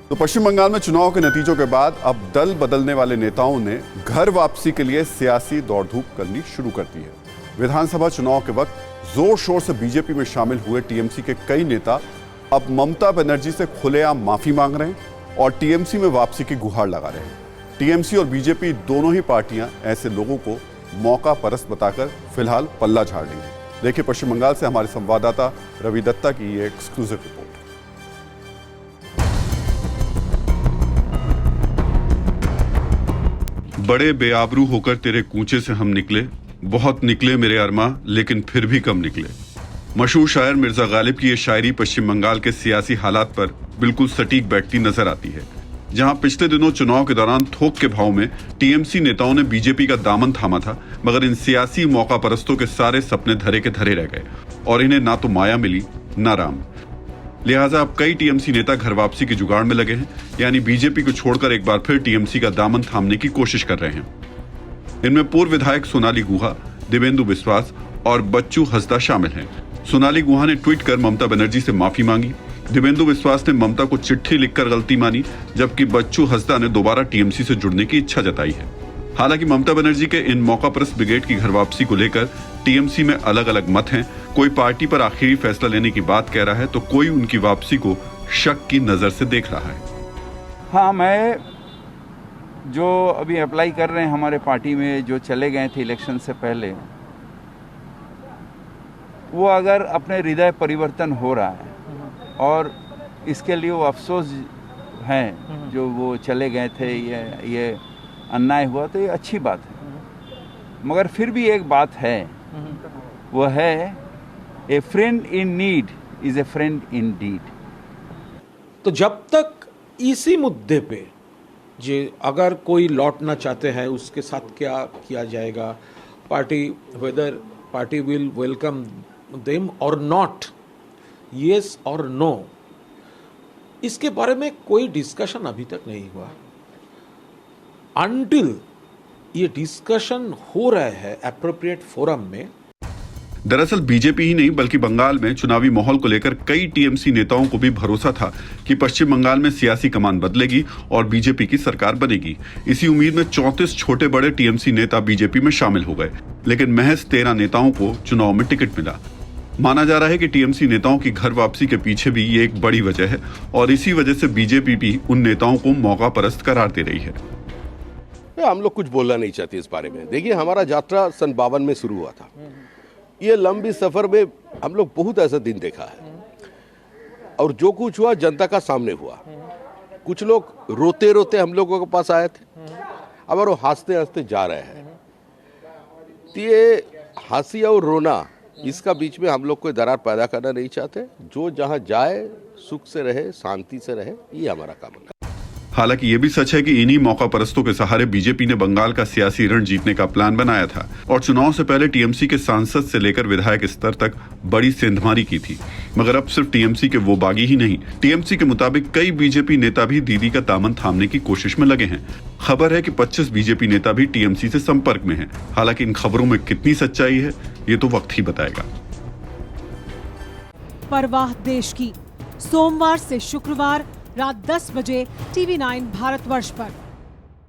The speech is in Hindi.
तो पश्चिम बंगाल में चुनाव के नतीजों के बाद अब दल बदलने वाले नेताओं ने घर वापसी के लिए सियासी दौड़ धूप करनी शुरू कर दी है। विधानसभा चुनाव के वक्त जोर शोर से बीजेपी में शामिल हुए टीएमसी के कई नेता अब ममता बनर्जी से खुलेआम माफी मांग रहे हैं और टीएमसी में वापसी की गुहार लगा रहे हैं। टीएमसी और बीजेपी दोनों ही पार्टियां ऐसे लोगों को मौका परस्त बताकर फिलहाल पल्ला झाड़ रही हैं। देखिए पश्चिम बंगाल से हमारे संवाददाता रवि दत्ता की ये एक्सक्लूसिव रिपोर्ट। बड़े बेआबरू होकर तेरे कूचे से हम निकले, बहुत निकले मेरे अरमा, लेकिन फिर भी कम निकले। मशहूर शायर मिर्जा गालिब की ये शायरी पश्चिम बंगाल के सियासी हालात पर बिल्कुल सटीक बैठती नजर आती है। जहां पिछले दिनों चुनाव के दौरान थोक के भाव में टीएमसी नेताओं ने बीजेपी का दामन थामा था, मगर इन सियासी मौका परस्तों के सारे सपने धरे के धरे रह गए और इन्हें ना तो माया मिली ना राम। लिहाजा अब कई टीएमसी नेता घर वापसी की जुगाड़ में लगे हैं, यानी बीजेपी को छोड़कर एक बार फिर टीएमसी का दामन थामने की कोशिश कर रहे हैं। इनमें पूर्व विधायक सोनाली गुहा, दिवेंदु बिस्वास और बच्चू हंसदा शामिल हैं। सोनाली गुहा ने ट्वीट कर ममता बनर्जी से माफी मांगी। दिवेंदु बिस्वास ने ममता को चिट्ठी लिखकर गलती मानी, जबकि बच्चू हंसदा ने दोबारा टीएमसी से जुड़ने की इच्छा जताई है। हालांकि ममता बनर्जी के इन मौका परस्त ब्रिगेड की घर वापसी को लेकर टीएमसी में अलग अलग मत हैं। कोई पार्टी पर आखिरी फैसला लेने की बात कह रहा है, तो कोई उनकी वापसी को शक की नजर से देख रहा है। हाँ, मैं जो अभी अप्लाई कर रहे हैं हमारे पार्टी में, जो चले गए थे इलेक्शन से पहले, वो अगर अपने हृदय परिवर्तन हो रहा है और इसके लिए वो अफसोस हैं जो वो चले गए थे, ये अन्याय हुआ, तो ये अच्छी बात है। मगर फिर भी एक बात है, वो है a friend in need is a friend in deed. तो जब तक इसी मुद्दे पे जे अगर कोई लौटना चाहते हैं उसके साथ क्या किया जाएगा, party whether party will welcome them और नॉट, यस और नो, इसके बारे में कोई डिस्कशन अभी तक नहीं हुआ। अनटिल ये डिस्कशन हो रहा है एप्रोप्रिएट फोरम में। दरअसल बीजेपी ही नहीं बल्कि बंगाल में चुनावी माहौल को लेकर कई टीएमसी नेताओं को भी भरोसा था कि पश्चिम बंगाल में सियासी कमान बदलेगी और बीजेपी की सरकार बनेगी। इसी उम्मीद में 34 छोटे बड़े टीएमसी नेता बीजेपी में शामिल हो गए, लेकिन महज 13 नेताओं को चुनाव में टिकट मिला। माना जा रहा है कि टीएमसी नेताओं की घर वापसी के पीछे भी ये एक बड़ी वजह है और इसी वजह से बीजेपी भी उन नेताओं को मौका परस्त करार दे रही है। हम लोग कुछ बोलना नहीं चाहते इस बारे में। देखिए, हमारा यात्रा सन 52 में शुरू हुआ था। ये लंबी सफर में हम लोग बहुत ऐसा दिन देखा है और जो कुछ हुआ जनता का सामने हुआ। कुछ लोग रोते रोते हम लोगों के पास आए थे, अब वो हंसते हंसते जा रहे हैं। तो ये हंसी और रोना, इसका बीच में हम लोग कोई दरार पैदा करना नहीं चाहते। जो जहां जाए सुख से रहे, शांति से रहे, ये हमारा काम है। हालांकि ये भी सच है कि इन्हीं मौका परस्तों के सहारे बीजेपी ने बंगाल का सियासी रण जीतने का प्लान बनाया था और चुनाव से पहले टीएमसी के सांसद से लेकर विधायक स्तर तक बड़ी सेंधमारी की थी। मगर अब सिर्फ टीएमसी के वो बागी ही नहीं, टीएमसी के मुताबिक कई बीजेपी नेता भी दीदी का दामन थामने की कोशिश में लगे हैं। खबर है कि 25 बीजेपी नेता भी टीएमसी से संपर्क में हैं। हालांकि इन खबरों में कितनी सच्चाई है, ये तो वक्त ही बताएगा। परवाह देश की, सोमवार से शुक्रवार रात 10 बजे TV9 भारतवर्ष पर।